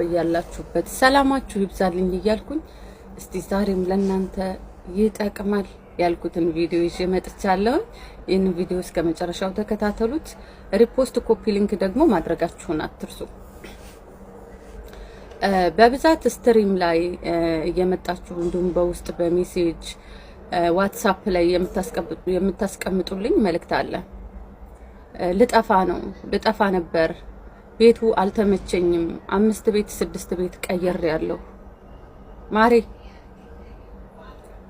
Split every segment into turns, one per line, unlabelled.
ያላችሁበት ሰላማችሁ ይብዛልኝ እያልኩኝ እስቲ ዛሬም ለእናንተ ይጠቅማል ያልኩትን ቪዲዮ ይዤ መጥቻለሁ። ይህን ቪዲዮ እስከ መጨረሻው ተከታተሉት። ሪፖስት ኮፒ ሊንክ ደግሞ ማድረጋችሁን አትርሱ። በብዛት ስትሪም ላይ እየመጣችሁ እንዲሁም በውስጥ በሜሴጅ ዋትስአፕ ላይ የምታስቀምጡልኝ መልእክት አለ። ልጠፋ ነበር፣ ቤቱ አልተመቸኝም፣ 5 ቤት 6 ቤት ቀየር ያለው ማሬ።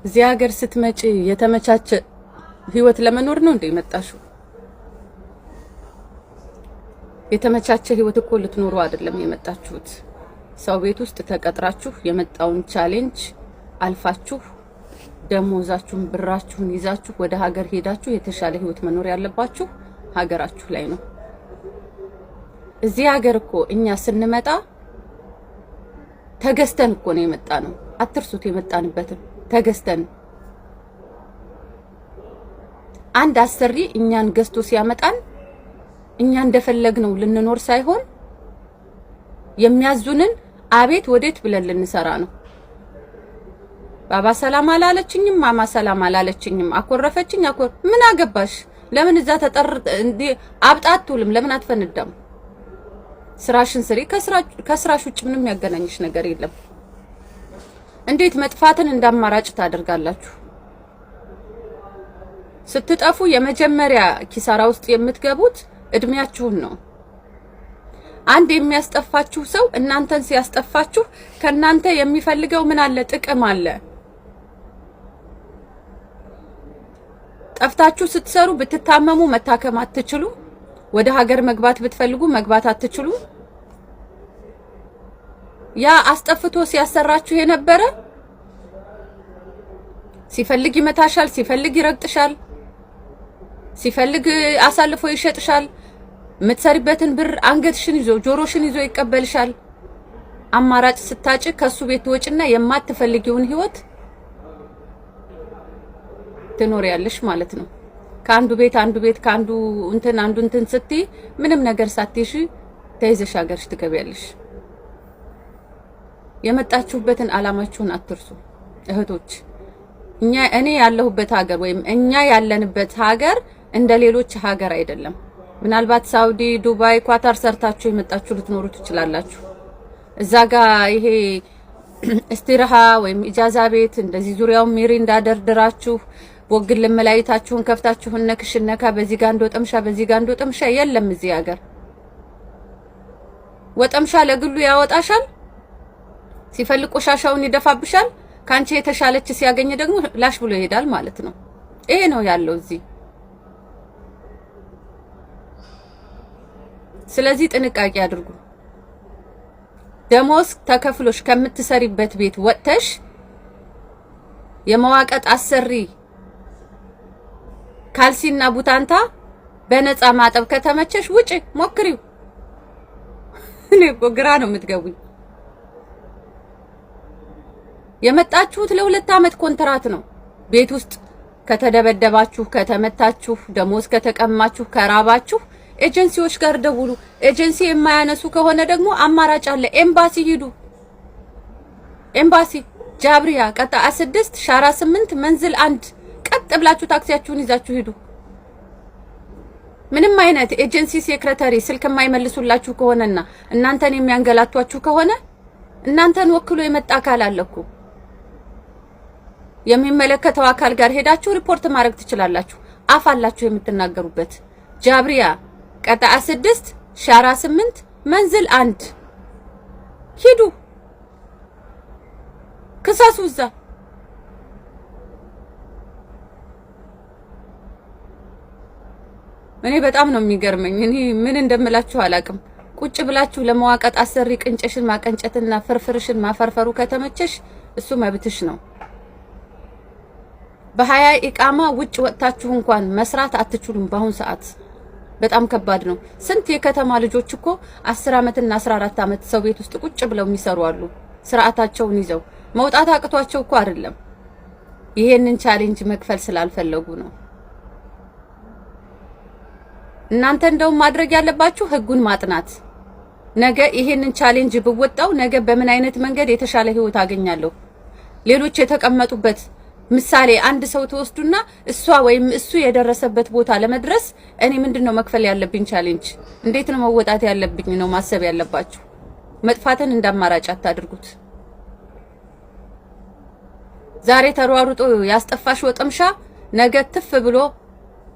እዚህ ሀገር ስትመጪ የተመቻቸ ህይወት ለመኖር ነው እንዴ መጣሽው? የተመቻቸ ህይወት እኮ ልትኖሩ አይደለም የመጣችሁት። ሰው ቤት ውስጥ ተቀጥራችሁ የመጣውን ቻሌንጅ አልፋችሁ ደሞዛችሁን ብራችሁን ይዛችሁ ወደ ሀገር ሄዳችሁ የተሻለ ህይወት መኖር ያለባችሁ ሀገራችሁ ላይ ነው። እዚህ ሀገር እኮ እኛ ስንመጣ ተገዝተን እኮ ነው የመጣ ነው። አትርሱት፣ የመጣንበትን ተገዝተን። አንድ አሰሪ እኛን ገዝቶ ሲያመጣን እኛ እንደፈለግነው ልንኖር ሳይሆን የሚያዙንን አቤት ወዴት ብለን ልንሰራ ነው። ባባ ሰላም አላለችኝም፣ ማማ ሰላም አላለችኝም፣ አኮረፈችኝ ምን አገባሽ? ለምን እዛ ተጠር እንዴ አብጣቱልም? ለምን አትፈንዳም? ስራሽን ስሪ። ከስራሽ ውጭ ምንም ያገናኝሽ ነገር የለም። እንዴት መጥፋትን እንዳማራጭ ታደርጋላችሁ? ስትጠፉ የመጀመሪያ ኪሳራ ውስጥ የምትገቡት እድሜያችሁን ነው። አንድ የሚያስጠፋችሁ ሰው እናንተን ሲያስጠፋችሁ ከናንተ የሚፈልገው ምን አለ? ጥቅም አለ። ጠፍታችሁ ስትሰሩ ብትታመሙ መታከም አትችሉ። ወደ ሀገር መግባት ብትፈልጉ መግባት አትችሉ። ያ አስጠፍቶ ሲያሰራችሁ የነበረ ሲፈልግ ይመታሻል፣ ሲፈልግ ይረግጥሻል፣ ሲፈልግ አሳልፎ ይሸጥሻል። የምትሰሪበትን ብር አንገትሽን ይዞ ጆሮሽን ይዞ ይቀበልሻል። አማራጭ ስታጭ ከሱ ቤት ወጭና የማትፈልጊውን ህይወት ትኖሪያለሽ ማለት ነው። ከአንዱ ቤት ከአንዱ እንትን ስትይ ምንም ነገር ሳትይሽ ተይዘሽ ሀገርሽ ትገቢያለሽ። የመጣችሁበትን አላማችሁን አትርሱ እህቶች። እኔ ያለሁበት ሀገር ወይም እኛ ያለንበት ሀገር እንደ ሌሎች ሀገር አይደለም። ምናልባት ሳውዲ፣ ዱባይ፣ ኳታር ሰርታችሁ የመጣችሁ ልትኖሩ ትችላላችሁ። እዛ ጋር ይሄ እስቲራሃ ወይም ኢጃዛ ቤት እንደዚህ ዙሪያው ሚሪ እንዳደርድራችሁ ወግል ለመላይታችሁን ከፍታችሁ ነክሽነካ በዚህ ጋር እንደወጠምሻ በዚህ ጋር እንደወጠምሻ የለም። እዚህ ሀገር ወጠምሻ ለግሉ ያወጣሻል፣ ሲፈልቅ ቆሻሻውን ይደፋብሻል። ካንቺ የተሻለች ሲያገኝ ደግሞ ላሽ ብሎ ይሄዳል ማለት ነው። ይሄ ነው ያለው እዚህ። ስለዚህ ጥንቃቄ አድርጉ። ደሞዝ ተከፍሎሽ ከምትሰሪበት ቤት ወጥተሽ የመዋቀጥ አሰሪ ካልሲና ቡታንታ በነፃ ማጠብ ከተመቸሽ ውጪ ሞክሪው። እኔ እኮ ግራ ነው የምትገቡኝ። የመጣችሁት ለ2 አመት ኮንትራት ነው። ቤት ውስጥ ከተደበደባችሁ፣ ከተመታችሁ፣ ደሞዝ ከተቀማችሁ፣ ከራባችሁ ኤጀንሲዎች ጋር ደውሉ። ኤጀንሲ የማያነሱ ከሆነ ደግሞ አማራጭ አለ። ኤምባሲ ሂዱ። ኤምባሲ ጃብሪያ ቀጣ 6 ሻራ 8 መንዝል 1 ቀጥ ብላችሁ ታክሲያችሁን ይዛችሁ ሂዱ። ምንም አይነት ኤጀንሲ ሴክሬታሪ ስልክ የማይመልሱላችሁ ከሆነና እናንተን የሚያንገላቷችሁ ከሆነ እናንተን ወክሎ የመጣ አካል አለኩ። የሚመለከተው አካል ጋር ሄዳችሁ ሪፖርት ማድረግ ትችላላችሁ። አፍ አላችሁ የምትናገሩበት። ጃብሪያ ቀጣ 6 ሻራ 8 መንዝል 1 ሂዱ፣ ክሰሱ እዛ። እኔ በጣም ነው የሚገርመኝ። እኔ ምን እንደምላችሁ አላቅም። ቁጭ ብላችሁ ለመዋቀጥ አሰሪ ቅንጨሽን ማቀንጨትና ፍርፍርሽን ማፈርፈሩ ከተመቸሽ እሱ መብትሽ ነው። በ20 ኢቃማ ውጭ ወጣችሁ እንኳን መስራት አትችሉም። በአሁን ሰዓት በጣም ከባድ ነው። ስንት የከተማ ልጆች እኮ 10 አመትና 14 አመት ሰው ቤት ውስጥ ቁጭ ብለው የሚሰሩ አሉ። ስርዓታቸውን ይዘው መውጣት አቅቷቸው እኮ አይደለም፣ ይሄንን ቻሌንጅ መክፈል ስላልፈለጉ ነው። እናንተ እንደውም ማድረግ ያለባችሁ ህጉን ማጥናት ነገ ይሄንን ቻሌንጅ ብወጣው ነገ በምን አይነት መንገድ የተሻለ ህይወት አገኛለሁ? ሌሎች የተቀመጡበት ምሳሌ አንድ ሰው ተወስዱና እሷ ወይም እሱ የደረሰበት ቦታ ለመድረስ እኔ ምንድነው መክፈል ያለብኝ ቻሌንጅ? እንዴት ነው መወጣት ያለብኝ ነው ማሰብ ያለባችሁ። መጥፋትን እንዳማራጭ አታድርጉት። ዛሬ ተሯሩጦ ያስጠፋሽ ወጠምሻ ነገ ትፍ ብሎ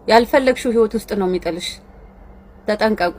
ያልፈለግሽው ህይወት ውስጥ ነው የሚጥልሽ። ተጠንቀቁ።